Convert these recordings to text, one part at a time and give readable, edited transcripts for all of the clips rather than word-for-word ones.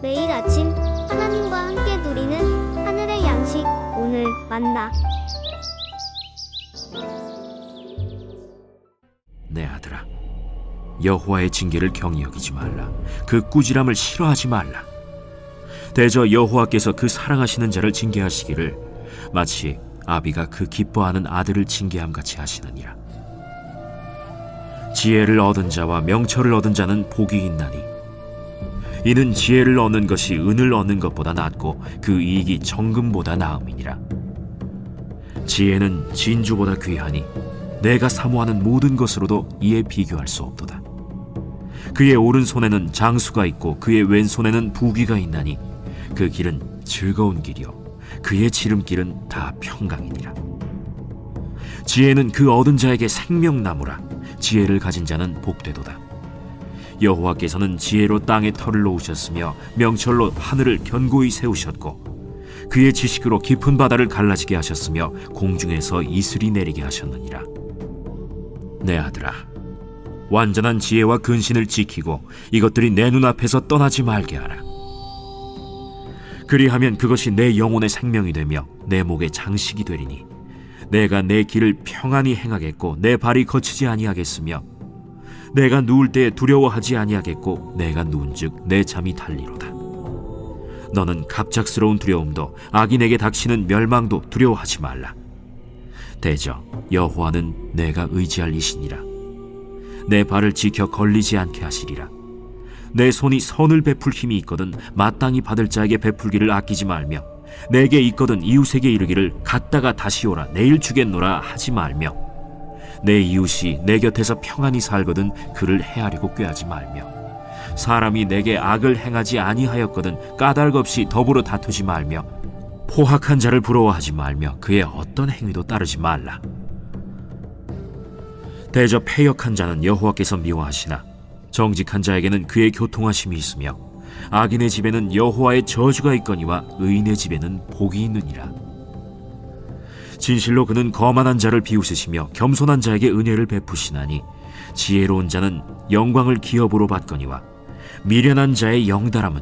매일 아침 하나님과 함께 누리는 하늘의 양식 오늘 만나. 내 아들아, 여호와의 징계를 경히 여기지 말라. 그 꾸지람을 싫어하지 말라. 대저 여호와께서 그 사랑하시는 자를 징계하시기를 마치 아비가 그 기뻐하는 아들을 징계함같이 하시느니라. 지혜를 얻은 자와 명철을 얻은 자는 복이 있나니 이는 지혜를 얻는 것이 은을 얻는 것보다 낫고 그 이익이 정금보다 나음이니라. 지혜는 진주보다 귀하니 내가 사모하는 모든 것으로도 이에 비교할 수 없도다. 그의 오른손에는 장수가 있고 그의 왼손에는 부귀가 있나니 그 길은 즐거운 길이요 그의 지름길은 다 평강이니라. 지혜는 그 얻은 자에게 생명나무라. 지혜를 가진 자는 복되도다. 여호와께서는 지혜로 땅의 털을 놓으셨으며 명철로 하늘을 견고히 세우셨고 그의 지식으로 깊은 바다를 갈라지게 하셨으며 공중에서 이슬이 내리게 하셨느니라. 내 아들아, 완전한 지혜와 근신을 지키고 이것들이 내 눈앞에서 떠나지 말게 하라. 그리하면 그것이 내 영혼의 생명이 되며 내 목의 장식이 되리니 내가 내 길을 평안히 행하겠고 내 발이 거치지 아니하겠으며 내가 누울 때에 두려워하지 아니하겠고 내가 누운즉 내 잠이 달리로다. 너는 갑작스러운 두려움도 악인에게 닥치는 멸망도 두려워하지 말라. 대저 여호와는 내가 의지할 이시니라. 내 발을 지켜 걸리지 않게 하시리라. 내 손이 선을 베풀 힘이 있거든 마땅히 받을 자에게 베풀기를 아끼지 말며 내게 있거든 이웃에게 이르기를 갔다가 다시 오라 내일 주겠노라 하지 말며 내 이웃이 내 곁에서 평안히 살거든 그를 해하려고 꾀하지 말며 사람이 내게 악을 행하지 아니하였거든 까닭없이 더불어 다투지 말며 포학한 자를 부러워하지 말며 그의 어떤 행위도 따르지 말라. 대저 패역한 자는 여호와께서 미워하시나 정직한 자에게는 그의 교통하심이 있으며 악인의 집에는 여호와의 저주가 있거니와 의인의 집에는 복이 있느니라. 진실로 그는 거만한 자를 비웃으시며 겸손한 자에게 은혜를 베푸시나니 지혜로운 자는 영광을 기업으로 받거니와 미련한 자의 영달함은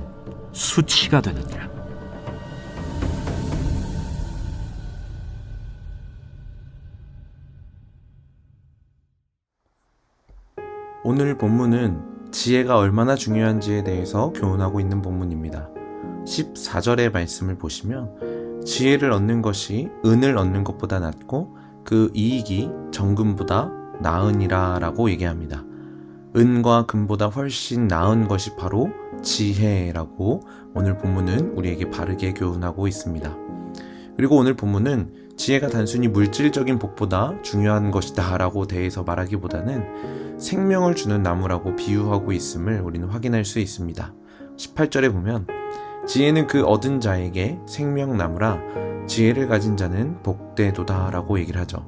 수치가 되느니라. 오늘 본문은 지혜가 얼마나 중요한지에 대해서 교훈하고 있는 본문입니다. 14절의 말씀을 보시면 지혜를 얻는 것이 은을 얻는 것보다 낫고 그 이익이 정금보다 나으니라 라고 얘기합니다. 은과 금보다 훨씬 나은 것이 바로 지혜라고 오늘 본문은 우리에게 바르게 교훈하고 있습니다. 그리고 오늘 본문은 지혜가 단순히 물질적인 복보다 중요한 것이다 라고 대해서 말하기보다는 생명을 주는 나무라고 비유하고 있음을 우리는 확인할 수 있습니다. 18절에 보면 지혜는 그 얻은 자에게 생명나무라 지혜를 가진 자는 복되도다 라고 얘기를 하죠.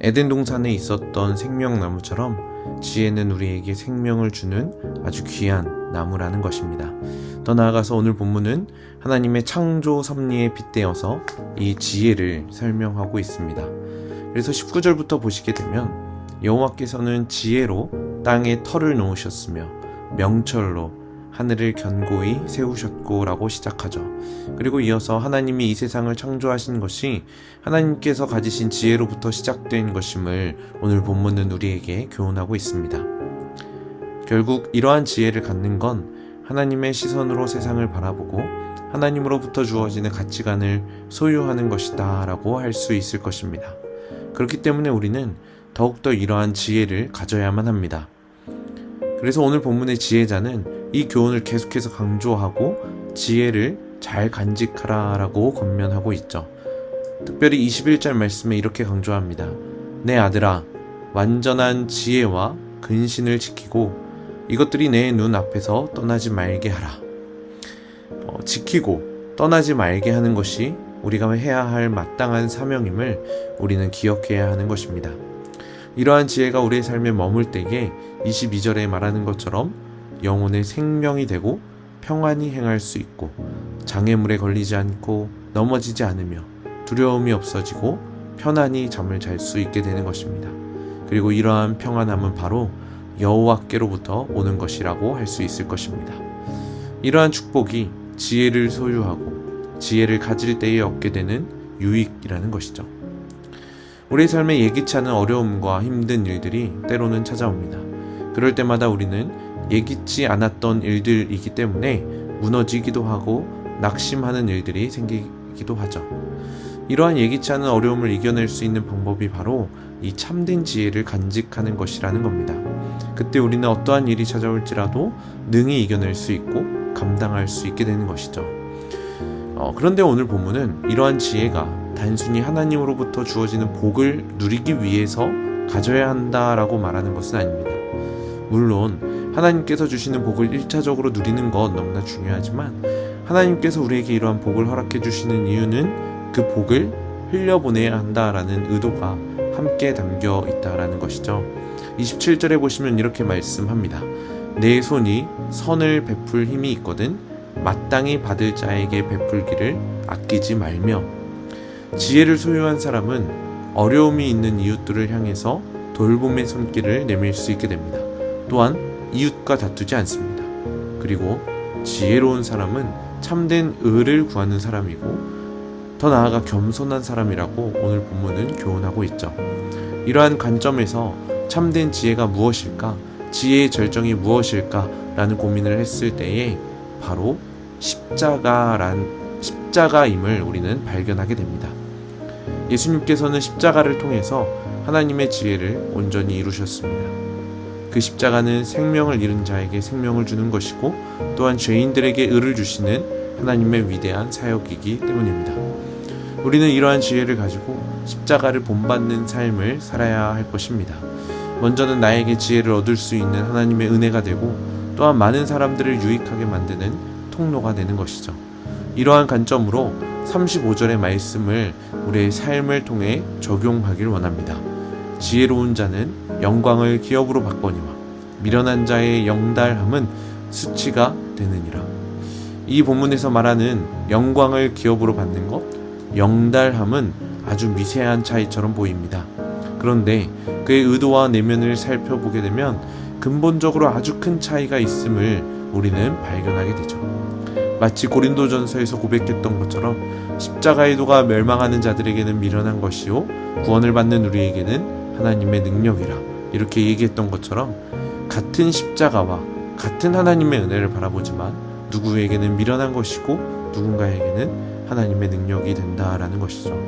에덴 동산에 있었던 생명나무처럼 지혜는 우리에게 생명을 주는 아주 귀한 나무라는 것입니다. 더 나아가서 오늘 본문은 하나님의 창조 섭리에 빗대어서 이 지혜를 설명하고 있습니다. 그래서 19절부터 보시게 되면 여호와께서는 지혜로 땅에 털을 놓으셨으며 명철로 하늘을 견고히 세우셨고 라고 시작하죠. 그리고 이어서 하나님이 이 세상을 창조하신 것이 하나님께서 가지신 지혜로부터 시작된 것임을 오늘 본문은 우리에게 교훈하고 있습니다. 결국 이러한 지혜를 갖는 건 하나님의 시선으로 세상을 바라보고 하나님으로부터 주어지는 가치관을 소유하는 것이다 라고 할 수 있을 것입니다. 그렇기 때문에 우리는 더욱더 이러한 지혜를 가져야만 합니다. 그래서 오늘 본문의 지혜자는 이 교훈을 계속해서 강조하고 지혜를 잘 간직하라 라고 권면하고 있죠. 특별히 21절 말씀에 이렇게 강조합니다. 내 아들아, 완전한 지혜와 근신을 지키고 이것들이 내 눈 앞에서 떠나지 말게 하라. 지키고 떠나지 말게 하는 것이 우리가 해야 할 마땅한 사명임을 우리는 기억해야 하는 것입니다. 이러한 지혜가 우리의 삶에 머물 때에 22절에 말하는 것처럼 영혼의 생명이 되고 평안히 행할 수 있고 장애물에 걸리지 않고 넘어지지 않으며 두려움이 없어지고 편안히 잠을 잘 수 있게 되는 것입니다. 그리고 이러한 평안함은 바로 여호와께로부터 오는 것이라고 할 수 있을 것입니다. 이러한 축복이 지혜를 소유하고 지혜를 가질 때에 얻게 되는 유익이라는 것이죠. 우리 삶에 예기치 않은 어려움과 힘든 일들이 때로는 찾아옵니다. 그럴 때마다 우리는 예기치 않았던 일들이기 때문에 무너지기도 하고 낙심하는 일들이 생기기도 하죠. 이러한 예기치 않은 어려움을 이겨낼 수 있는 방법이 바로 이 참된 지혜를 간직하는 것이라는 겁니다. 그때 우리는 어떠한 일이 찾아올지라도 능히 이겨낼 수 있고 감당할 수 있게 되는 것이죠. 그런데 오늘 본문은 이러한 지혜가 단순히 하나님으로부터 주어지는 복을 누리기 위해서 가져야 한다라고 말하는 것은 아닙니다. 물론 하나님께서 주시는 복을 1차적으로 누리는 것 너무나 중요하지만 하나님께서 우리에게 이러한 복을 허락해 주시는 이유는 그 복을 흘려보내야 한다라는 의도가 함께 담겨 있다라는 것이죠. 27절에 보시면 이렇게 말씀합니다. 내 손이 선을 베풀 힘이 있거든 마땅히 받을 자에게 베풀기를 아끼지 말며. 지혜를 소유한 사람은 어려움이 있는 이웃들을 향해서 돌봄의 손길을 내밀 수 있게 됩니다. 또한 이웃과 다투지 않습니다. 그리고 지혜로운 사람은 참된 의를 구하는 사람이고 더 나아가 겸손한 사람이라고 오늘 본문은 교훈하고 있죠. 이러한 관점에서 참된 지혜가 무엇일까? 지혜의 절정이 무엇일까? 라는 고민을 했을 때에 바로 십자가임을 우리는 발견하게 됩니다. 예수님께서는 십자가를 통해서 하나님의 지혜를 온전히 이루셨습니다. 그 십자가는 생명을 잃은 자에게 생명을 주는 것이고 또한 죄인들에게 의를 주시는 하나님의 위대한 사역이기 때문입니다. 우리는 이러한 지혜를 가지고 십자가를 본받는 삶을 살아야 할 것입니다. 먼저는 나에게 지혜를 얻을 수 있는 하나님의 은혜가 되고 또한 많은 사람들을 유익하게 만드는 통로가 되는 것이죠. 이러한 관점으로 35절의 말씀을 우리의 삶을 통해 적용하길 원합니다. 지혜로운 자는 영광을 기업으로 받거니와 미련한 자의 영달함은 수치가 되느니라. 이 본문에서 말하는 영광을 기업으로 받는 것, 영달함은 아주 미세한 차이처럼 보입니다. 그런데 그의 의도와 내면을 살펴보게 되면 근본적으로 아주 큰 차이가 있음을 우리는 발견하게 되죠. 마치 고린도전서에서 고백했던 것처럼 십자가의 도가 멸망하는 자들에게는 미련한 것이요 구원을 받는 우리에게는 하나님의 능력이라 이렇게 얘기했던 것처럼 같은 십자가와 같은 하나님의 은혜를 바라보지만 누구에게는 미련한 것이고 누군가에게는 하나님의 능력이 된다라는 것이죠.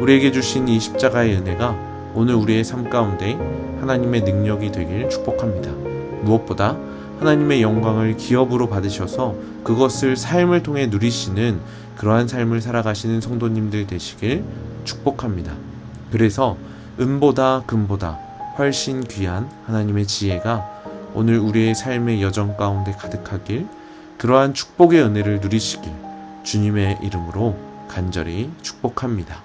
우리에게 주신 이 십자가의 은혜가 오늘 우리의 삶 가운데 하나님의 능력이 되길 축복합니다. 무엇보다 하나님의 영광을 기업으로 받으셔서 그것을 삶을 통해 누리시는 그러한 삶을 살아가시는 성도님들 되시길 축복합니다. 그래서 은보다 금보다 훨씬 귀한 하나님의 지혜가 오늘 우리의 삶의 여정 가운데 가득하길, 그러한 축복의 은혜를 누리시길 주님의 이름으로 간절히 축복합니다.